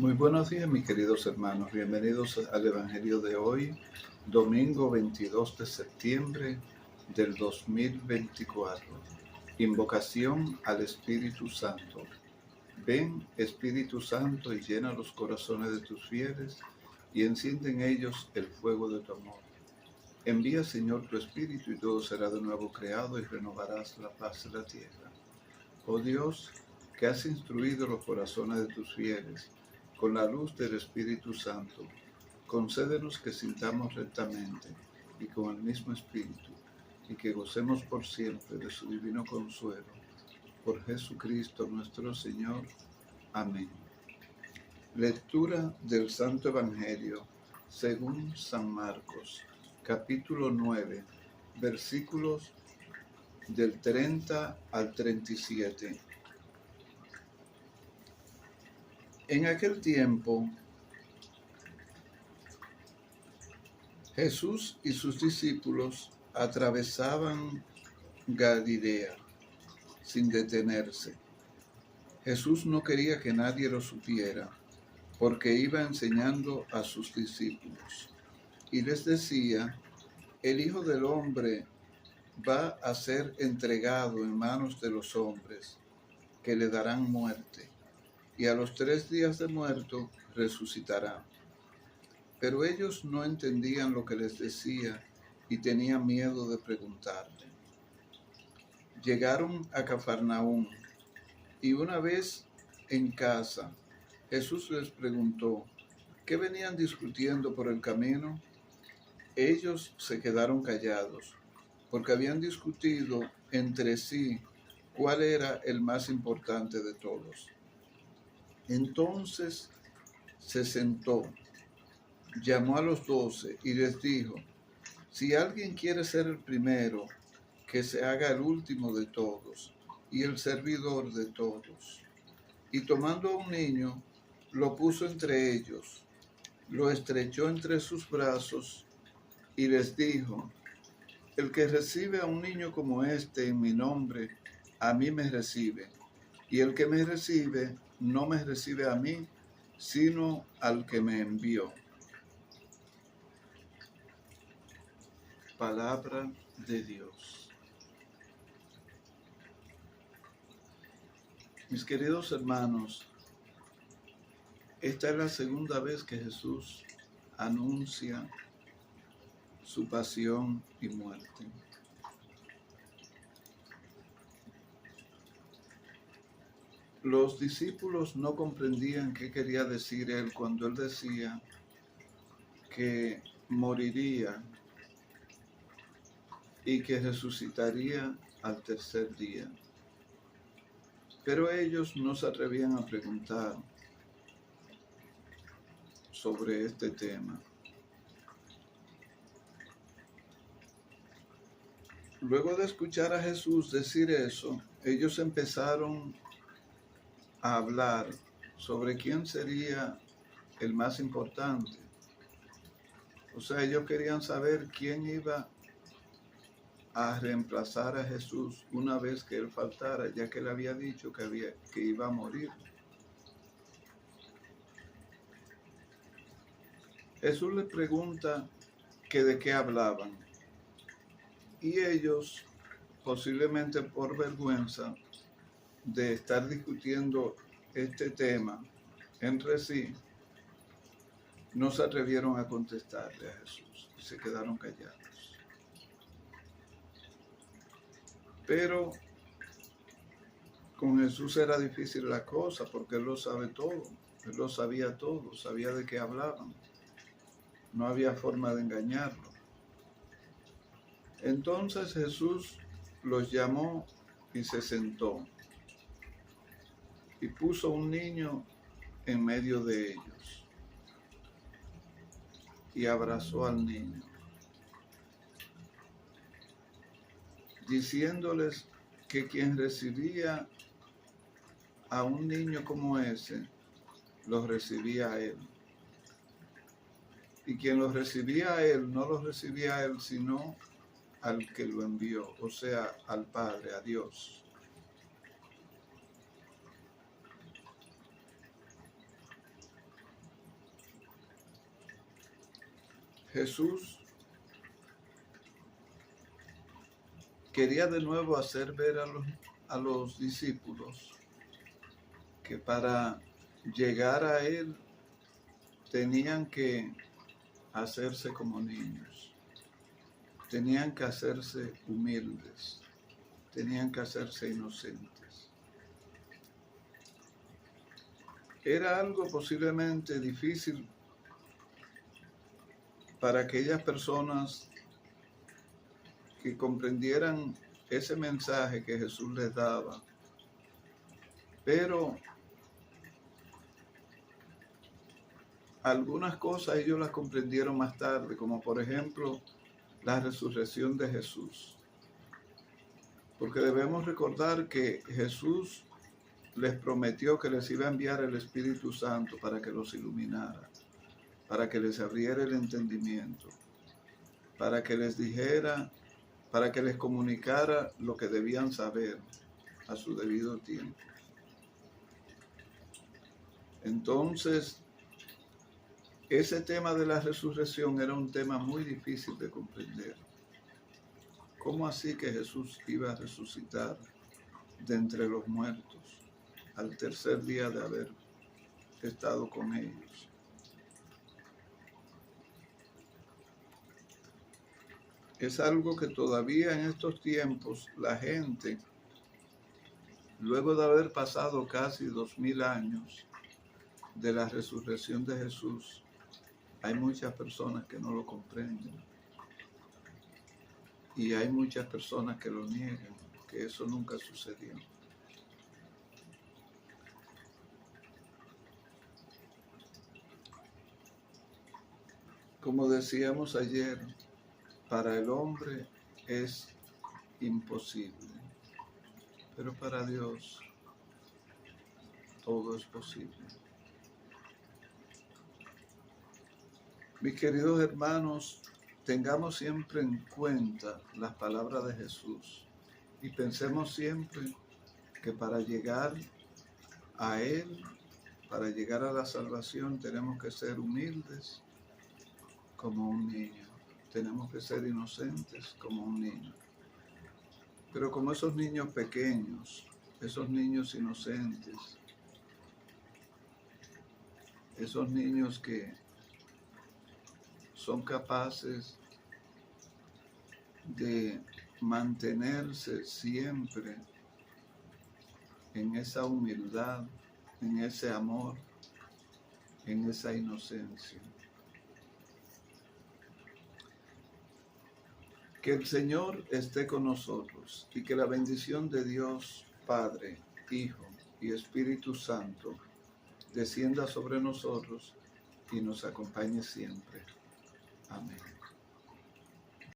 Muy buenos días, mis queridos hermanos. Bienvenidos al Evangelio de hoy, domingo 22 de septiembre del 2024. Invocación al Espíritu Santo. Ven, Espíritu Santo, y llena los corazones de tus fieles y enciende en ellos el fuego de tu amor. Envía, Señor, tu Espíritu y todo será de nuevo creado y renovarás la paz de la tierra. Oh Dios, que has instruido los corazones de tus fieles con la luz del Espíritu Santo, concédenos que sintamos rectamente y con el mismo Espíritu, y que gocemos por siempre de su divino consuelo. Por Jesucristo nuestro Señor. Amén. Lectura del Santo Evangelio según San Marcos, capítulo 9, versículos del 30 al 37. En aquel tiempo, Jesús y sus discípulos atravesaban Galilea sin detenerse. Jesús no quería que nadie lo supiera, porque iba enseñando a sus discípulos. Y les decía: el Hijo del Hombre va a ser entregado en manos de los hombres, que le darán muerte, y a los 3 días de muerto resucitará. Pero ellos no entendían lo que les decía y tenían miedo de preguntarle. Llegaron a Cafarnaúm y una vez en casa, Jesús les preguntó: ¿qué venían discutiendo por el camino? Ellos se quedaron callados, porque habían discutido entre sí cuál era el más importante de todos. Entonces se sentó, llamó a los 12 y les dijo: si alguien quiere ser el primero, que se haga el último de todos y el servidor de todos. Y tomando a un niño, lo puso entre ellos, lo estrechó entre sus brazos y les dijo: el que recibe a un niño como este en mi nombre, a mí me recibe, y el que me recibe, no me recibe a mí, sino al que me envió. Palabra de Dios. Mis queridos hermanos, esta es la segunda vez que Jesús anuncia su pasión y muerte. Los discípulos no comprendían qué quería decir él cuando él decía que moriría y que resucitaría al 3er día. Pero ellos no se atrevían a preguntar sobre este tema. Luego de escuchar a Jesús decir eso, ellos empezaron a hablar sobre quién sería el más importante. O sea, ellos querían saber quién iba a reemplazar a Jesús una vez que él faltara, ya que él había dicho que iba a morir. Jesús les pregunta que de qué hablaban, y ellos, posiblemente por vergüenza de estar discutiendo este tema entre sí, no se atrevieron a contestarle a Jesús y se quedaron callados. Pero con Jesús era difícil la cosa, porque él lo sabe todo, él lo sabía todo, sabía de qué hablaban. No había forma de engañarlo. Entonces Jesús los llamó y se sentó y puso un niño en medio de ellos y abrazó al niño, diciéndoles que quien recibía a un niño como ese, lo recibía a él. Y quien lo recibía a él, no lo recibía a él, sino al que lo envió, o sea, al Padre, a Dios. Jesús quería de nuevo hacer ver a los discípulos que para llegar a Él tenían que hacerse como niños, tenían que hacerse humildes, tenían que hacerse inocentes. Era algo posiblemente difícil para aquellas personas que comprendieran ese mensaje que Jesús les daba, pero algunas cosas ellos las comprendieron más tarde, como por ejemplo la resurrección de Jesús. Porque debemos recordar que Jesús les prometió que les iba a enviar el Espíritu Santo para que los iluminara, para que les abriera el entendimiento, para que les dijera, para que les comunicara lo que debían saber a su debido tiempo. Entonces, ese tema de la resurrección era un tema muy difícil de comprender. ¿Cómo así que Jesús iba a resucitar de entre los muertos al tercer día de haber estado con ellos? Es algo que todavía en estos tiempos la gente, luego de haber pasado casi 2000 años de la resurrección de Jesús, hay muchas personas que no lo comprenden. Y hay muchas personas que lo niegan, que eso nunca sucedió. Como decíamos ayer, para el hombre es imposible, pero para Dios todo es posible. Mis queridos hermanos, tengamos siempre en cuenta las palabras de Jesús y pensemos siempre que para llegar a Él, para llegar a la salvación, tenemos que ser humildes como un niño, tenemos que ser inocentes como un niño, pero como esos niños pequeños, esos niños inocentes, esos niños que son capaces de mantenerse siempre en esa humildad, en ese amor, en esa inocencia. Que el Señor esté con nosotros y que la bendición de Dios, Padre, Hijo y Espíritu Santo descienda sobre nosotros y nos acompañe siempre. Amén.